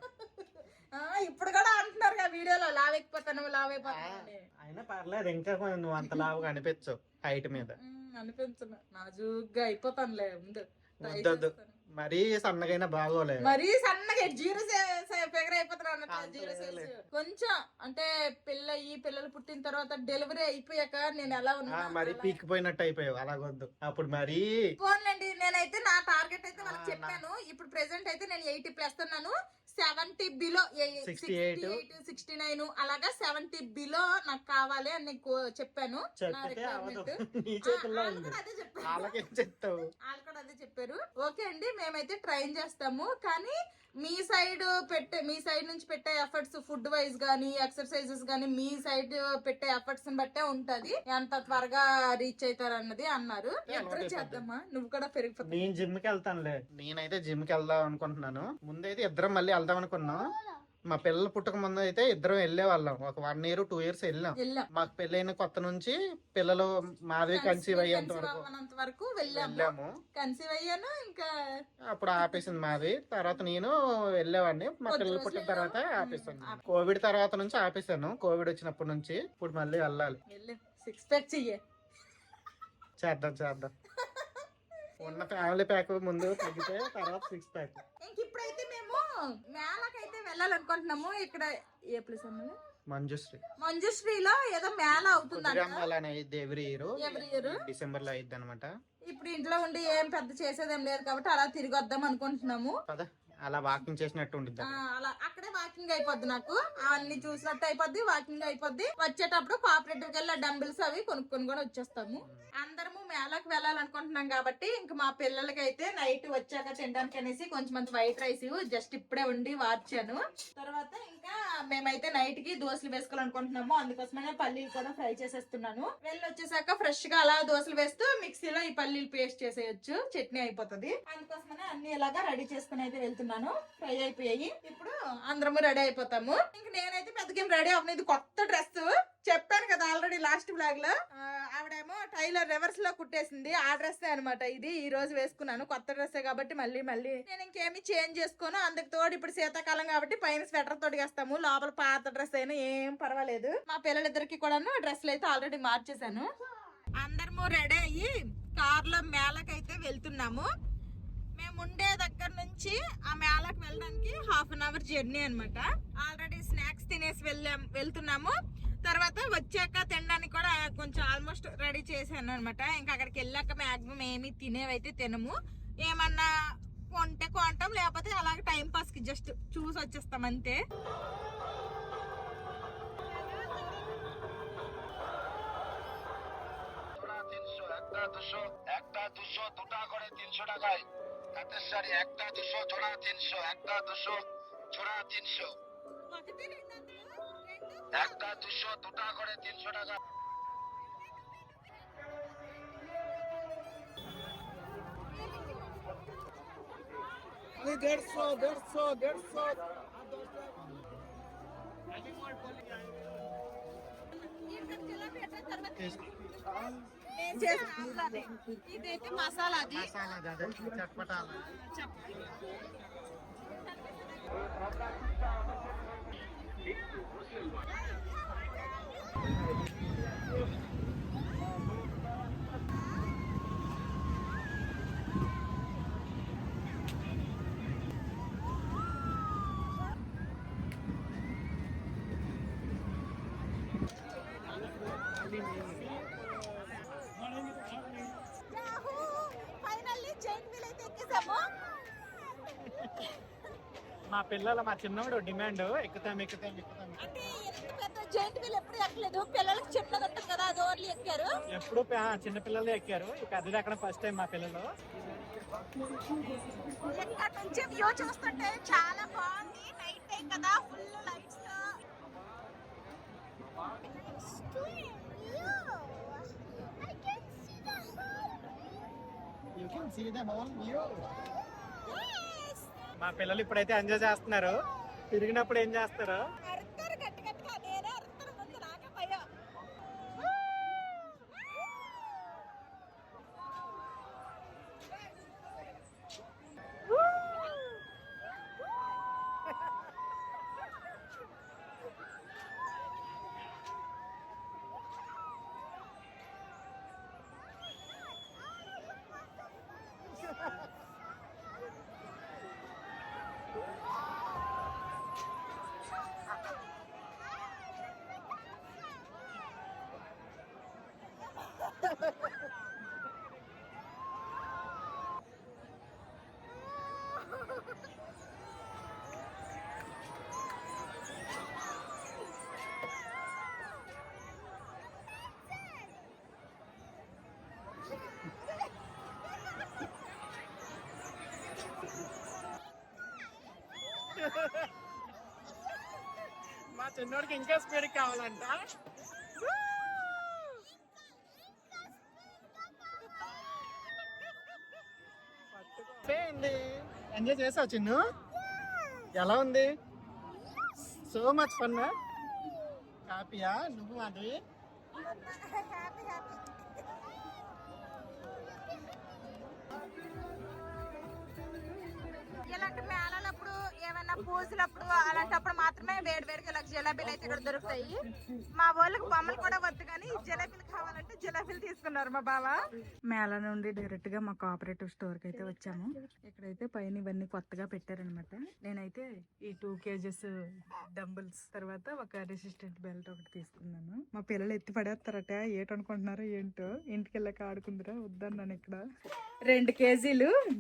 ఇప్పుడు కూడా అంటున్నారు కదా వీడియోలో లావైపోతాను అయినా పర్లేదు, ఇంకా నువ్వు అంత లావు కనిపించవు హైట్ మీద. అనిపించను, నాజుగ్గా అయిపోతానులే ముందు. మరీ సన్నగైనా బాగోలేదు, మరీ సన్నగా 0 ఫిగర్ అయిపోతున్నాను. కొంచెం అంటే పిల్లలు పుట్టిన తర్వాత డెలివరీ అయిపోయాక నేను ఎలా ఉన్నా మరి పీకిపోయినట్టు అయిపోయావు. అలాగొద్దు అప్పుడు మరీ. పోన్లేండి, నేనైతే నా టార్గెట్ అయితే వాళ్ళకి చెప్పాను. ఇప్పుడు ప్రెసెంట్ అయితే నేను 80+ ఉన్నాను. 70 బిలో 68, 69 అలాగా 70 బిలో నాకు కావాలి అని నీకు చెప్పాను. వాళ్ళు కూడా అదే చెప్పారు. ఓకే అండి, మేమైతే ట్రైన్ చేస్తాము. కానీ మీ సైడ్ నుంచి పెట్టే ఎఫర్ట్స్ ఫుడ్ వైజ్ గానీ ఎక్సర్సైజెస్ గానీ మీ సైడ్ పెట్టే ఎఫర్ట్స్ బట్టే ఉంటది ఎంత త్వరగా రీచ్ అవుతారు అన్నది అన్నారు. చేద్దామా, నువ్వు కూడా పెరిగిపోతావు. నేను జిమ్ కి వెళ్తానులే. నేనైతే జిమ్ కి వెళ్దాం అనుకుంటున్నాను. ముందైతే ఇద్దరం మళ్ళీ వెళ్దాం అనుకున్నాం. మా పిల్లలు పుట్టక ముందు అయితే ఇద్దరం వెళ్ళే వాళ్ళం. ఒక 1 year 2 years వెళ్ళాం. మాకు పెళ్ళైన కొత్త నుంచి పిల్లలు మాధవి కన్సీవ్ అయ్యేంత వరకు వెళ్ళాము. కన్సీవ్ అయ్యాను, ఇంకా అప్పుడు ఆపేసింది మాది. తర్వాత నేను వెళ్ళేవాడిని. మా పిల్లలు పుట్టిన తర్వాత ఆపేసాను. కోవిడ్ తర్వాత నుంచి ఆపేసాను. కోవిడ్ వచ్చినప్పటి నుంచి ఇప్పుడు మళ్ళీ వెళ్ళాలి. 6 pack చేద్దాం. ఉన్న ఫ్యామిలీ ప్యాక్ ముందు తగ్గితే తర్వాత 6 pack. ఇప్పుడైతే మేము మేళకైతే వెళ్ళాలనుకుంటున్నాము. ఇక్కడ ఏ ప్లేస్ అన్నది? మంజుశ్రీలో ఏదో మేళ అవుతుంది ఎవ్రీ ఇయర్ డిసెంబర్ లో అయింది అనమాట. ఇప్పుడు ఇంట్లో ఉండి ఏం పెద్ద చేసేదేం లేదు కాబట్టి అలా తిరిగి వద్దాం అనుకుంటున్నాము. అలా వాకింగ్ చేసినట్టు ఉంటుంది. అలా అక్కడే వాకింగ్ అయిపోద్ది, నాకు అన్ని చూసినట్టు అయిపోద్ది, వాకింగ్ అయిపోద్ది. వచ్చేటప్పుడు కోఆపరేటివ్ కి వెళ్ళి డంబిల్స్ అవి కొనుక్కొని కూడా వచ్చేస్తాము. అందరము మేళకు వెళ్ళాలనుకుంటున్నాం కాబట్టి ఇంక మా పిల్లలకి అయితే నైట్ వచ్చాక తినడానికి అనేసి కొంచెం వైట్ రైస్ జస్ట్ ఇప్పుడే ఉండి వార్చాను. తర్వాత ఇంకా మేమైతే నైట్ కి దోశలు వేసుకోవాలనుకుంటున్నాము. అందుకోసమే పల్లీలు కూడా ఫ్రై చేసేస్తున్నాను. వెళ్ళి వచ్చేసాక ఫ్రెష్ గా అలా దోశలు వేస్తూ మిక్సీలో ఈ పల్లీలు పేస్ట్ చేసేయచ్చు, చట్నీ అయిపోతుంది. అందుకోసమనే అన్ని ఇలాగా రెడీ చేసుకుని అయితే వెళ్తున్నాను. ఫ్రై అయిపోయాయి. ఇప్పుడు అందరము రెడీ అయిపోతాము. ఇంక నేనైతే పెద్దగేం రెడీ అవ్వను. ఇది కొత్త డ్రెస్ చెప్పాను కదా ఆల్రెడీ లాస్ట్ బ్లాగ్ లో. ఆవిడేమో టైలర్ రివర్స్ లో కుట్టేసింది, ఆ డ్రెస్ అనమాట ఇది. ఈ రోజు వేసుకున్నాను, కొత్త డ్రెస్ కాబట్టి మళ్ళీ నేను ఇంకేమి చేంజ్ చేసుకోను. అందుకు తోడు ఇప్పుడు శీతాకాలం కాబట్టి పైన స్వెటర్ తొడిగేస్తాము, లోపల పాత డ్రెస్ అయినా ఏం పర్వాలేదు. మా పిల్లలిద్దరికి కూడా డ్రెస్లు అయితే ఆల్రెడీ మార్చేసాను. అందరము రెడీ అయ్యి కార్ లో మేళకైతే వెళ్తున్నాము. మేము ఉండే దగ్గర నుంచి ఆ మేళకు వెళ్ళడానికి 1/2 అవర్ జర్నీ అన్నమాట. ఆల్రెడీ స్నాక్స్ తినేసి వెళ్తున్నాము. తర్వాత వచ్చాక తినడానికి కూడా కొంచెం ఆల్మోస్ట్ రెడీ చేశాను అనమాట. ఇంకా అక్కడికి వెళ్ళాక మాక్సిమం ఏమి తినేవైతే తినము. ఏమన్నా కొంటే కొంటాం, లేకపోతే అలాగే టైం పాస్ కి జస్ట్ చూసి వచ్చేస్తాం అంతే. একটা 200 দুটা করে 300 টাকায় হাতের শাড়ি একটা 200 জোড়া 300 একটা 200 জোড়া 300 একটা 200 দুটা করে 300 টাকা। ఇదైతే మసాలా, అది చట్పటాలు. ఫైనల్లీ జైంట్ వీల్ అయితే ఎక్కేసాము. మా పిల్లలు, మా చిన్నోడు డిమాండ్ ఎక్కుతాం. అంటే ఎంత పెద్ద జైంట్ వీల్ ఎప్పుడు ఎక్కలేదు. పిల్లలకి చిన్నది ఉంటుంది కదా, అది ఓన్లీ ఎక్కారు. ఎప్పుడు చిన్న పిల్లలు ఎక్కారు, ఇక అది అక్కడ ఫస్ట్ టైం మా పిల్లలు. ఇక్కడ నుంచి వ్యూ చూస్తుంటే చాలా బాగుంది. నైట్ టైం కదా, ఫుల్ లైట్స్. మా పిల్లలు ఇప్పుడైతే ఎంజాయ్ చేస్తున్నారు. తిరిగినప్పుడు ఏం చేస్తారు? అరుతారు గట్టి గట్టిగా. నేనే అరుతాను ముందు, నాకే భయం. మా చిన్నోడికి ఇంకా స్పీడ్ కావాలంట. ఎంజాయ్ చేసావు చిన్ను? ఎలా ఉంది? So much fun. హ్యాపీయా నువ్వు? అది ఇలాంటి మేళలప్పుడు, ఏమైనా పూజలప్పుడు, అలాంటప్పుడు మాత్రమే వేడివేడిగా ఇలా జిలేబీలు అయితే ఇక్కడ దొరుకుతాయి. మా వాళ్ళకి బొమ్మలు కూడా వద్దు, కానీ జిలేబీలు కావాలంటే జిలేబీలు తీసుకున్నారు మా బావ. మేళ నుండి డైరెక్ట్ గా మా కోఆపరేటివ్ స్టోర్ కి అయితే వచ్చాము. ఇక్కడైతే పైన ఇవన్నీ కొత్తగా పెట్టారనమాట. నేనైతే ఈ 2 kgs డంబుల్స్, తర్వాత ఒక రెసిస్టెంట్ బెల్ట్ ఒకటి తీసుకున్నాను. మా పిల్లలు ఎత్తి పడేస్తారట. ఏటనుకుంటున్నారో ఏంటో, ఇంటికి వెళ్ళాక ఆడుకుందిరా వద్దన్నాను. ఇక్కడ 2 kgs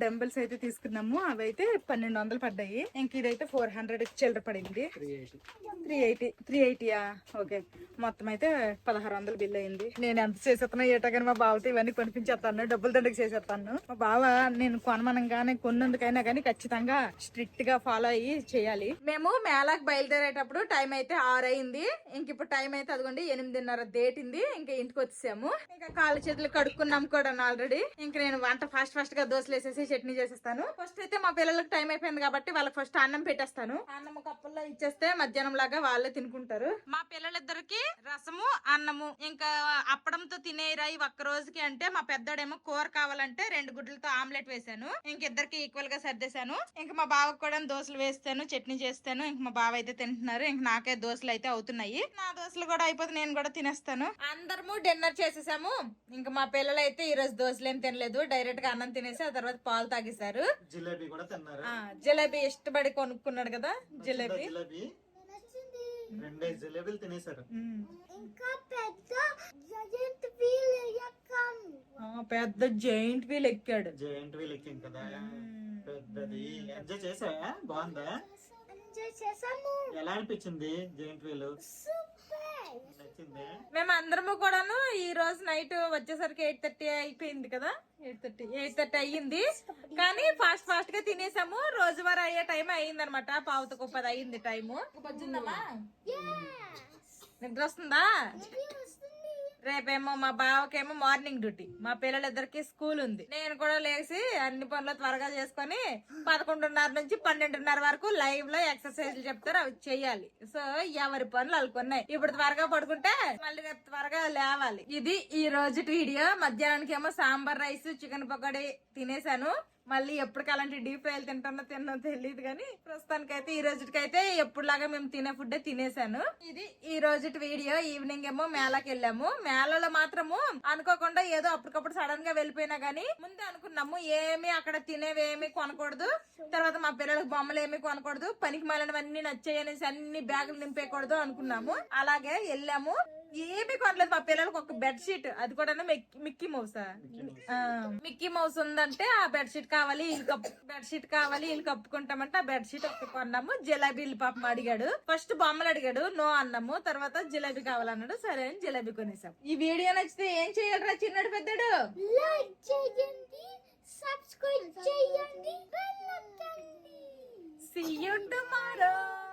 డంబుల్స్ అయితే తీసుకున్నాము. అవి అయితే 1200 పడ్డాయి. ఇంక ఇదైతే 400 చిల్లర పడింది. 380. ఓకే, మొత్తం అయితే 1600 బిల్ అయింది. నేను ఎంత చేసేస్తున్నా ఏటో కానీ మా బావతో ఇవన్నీ కొనిపించేస్తాను, డబ్బులు దండకి చేసేస్తాను. మా బావ నేను కొనమనంగానే కొన్నందుకైనా కానీ ఖచ్చితంగా స్ట్రిక్ట్ గా ఫాలో అయ్యి చేయాలి. మేము మేళాకి బయలుదేరేటప్పుడు టైం అయితే 6 అయింది. ఇంక ఇప్పుడు టైం అయితే అదిగోండి 8:30 దేటింది. ఇంకా ఇంటికి వచ్చేసాము. ఇంకా కాళ్ళు చేతులు కడుక్కున్నాం కూడా ఆల్రెడీ. ఇంక నేను వంట ఫాస్ట్ గా దోశలు వేసేసి చట్నీ చేసేస్తాను. ఫస్ట్ అయితే మా పిల్లలకి టైం అయిపోయింది కాబట్టి వాళ్ళకి ఫస్ట్ అన్నం పెట్టేస్తాను. అన్నం కప్పుల్లో ఇచ్చేస్తే మధ్యాహ్నం లాగా వాళ్ళే తినుకుంటారు. మా పిల్లలిద్దరికి రసము, అన్నము, ఇంకా అప్పడం అప్పడంతో తినేరా ఈ ఒక్క రోజుకి అంటే, మా పెద్దోడేమో కూర కావాలంటే 2 గుడ్లతో ఆమ్లెట్ వేసాను. ఇంకిద్దరికి ఈక్వల్ గా సర్దేశాను. ఇంక మా బావకు కూడా దోశలు వేస్తాను, చట్నీ చేస్తాను. ఇంక మా బావ అయితే తింటున్నారు. ఇంక నాకే దోశలు అయితే అవుతున్నాయి. నా దోశలు కూడా అయిపోతే నేను కూడా తినేస్తాను. అందరము డిన్నర్ చేసేసాము. ఇంక మా పిల్లలు అయితే ఈ రోజు దోశలు ఏం తినలేదు, డైరెక్ట్ గా అన్నం తినేసి ఆ తర్వాత పాలు తాగేశారు. జిలేబీ కూడా తిన్నారు. జిలేబీ ఇష్టపడి కొనుక్కున్నాడు కదా జిలేబీ. జిలేబీ 2 జిలేబీలు తినేశారు. ఇంకా పెద్ద జైంట్ వీల్ ఎక్కాడు. జైంట్ వీల్ ఎక్కింది కదా పెద్దది. ఎంజాయ్ చేసావా? బాగుందా? చేసాము. ఎలా అనిపించింది జైంట్ వీల్? నచ్చింది. మేము అందరము కూడాను ఈ రోజు నైట్ వచ్చేసరికి 8:30 అయిపోయింది కదా. 8:30 అయ్యింది. కానీ ఫాస్ట్ గా తినేసాము. రోజువారీ అయ్యే టైం అయ్యింది అనమాట. 9:10 అయ్యింది టైము. వచ్చిందమ్మా నిద్ర వస్తుందా? రేపేమో మా బావకేమో మార్నింగ్ డ్యూటీ, మా పిల్లలిద్దరికి స్కూల్ ఉంది. నేను కూడా లేచి అన్ని పనులు త్వరగా చేసుకొని 11:30 నుంచి 12:30 వరకు లైవ్ లో ఎక్సర్సైజ్లు చెప్తారు, అవి చెయ్యాలి. సో ఎవరి పనులు అనుకున్నాయి. ఇప్పుడు త్వరగా పడుకుంటే మళ్ళీ రేపు త్వరగా లేవాలి. ఇది ఈ రోజు వీడియో. మధ్యాహ్నానికి ఏమో సాంబార్ రైస్, చికెన్ పకోడీ తినేసాను. మళ్ళీ ఎప్పటికి అలాంటి డీప్ ఫ్రైలు తిన్నో తెలియదు కానీ ప్రస్తుతానికైతే ఈ రోజుకైతే ఎప్పుడులాగా మేము తినే ఫుడ్ తినేసాను. ఇది ఈ రోజు వీడియో. ఈవినింగ్ ఏమో మేళకి వెళ్ళాము. మేళలో మాత్రము అనుకోకుండా ఏదో అప్పటికప్పుడు సడన్ గా వెళ్ళిపోయినా గానీ ముందే అనుకున్నాము ఏమి అక్కడ తినేవేమి కొనకూడదు, తర్వాత మా పిల్లలకు బొమ్మలు ఏమి కొనకూడదు, పనికి మాలినవన్నీ నచ్చాయనేసి అన్ని బ్యాగులు నింపేయకూడదు అనుకున్నాము. అలాగే వెళ్ళాము. ఏమి కొనలేదు. మా పిల్లలకు ఒక బెడ్ షీట్, అది కూడా మిక్కీ మౌసా, మిక్కీ మౌస్ ఉందంటే ఆ బెడ్ షీట్ కావాలి, బెడ్ షీట్ కావాలి, వీళ్ళు కప్పుకుంటామంటే ఆ బెడ్ షీట్ ఒకటి కొన్నాము. జిలేబీలు పాపం అడిగాడు. ఫస్ట్ బొమ్మలు అడిగాడు, నో అన్నాము. తర్వాత జిలేబీ కావాలన్నాడు, సరే అని జిలేబీ కొనేసాం. ఈ వీడియో నచ్చితే ఏం చేయాలరా చిన్నడు పెద్దడు? లైక్ చేయండి, సబ్స్క్రైబ్ చేయండి, బెల్ నొక్కండి. See you tomorrow.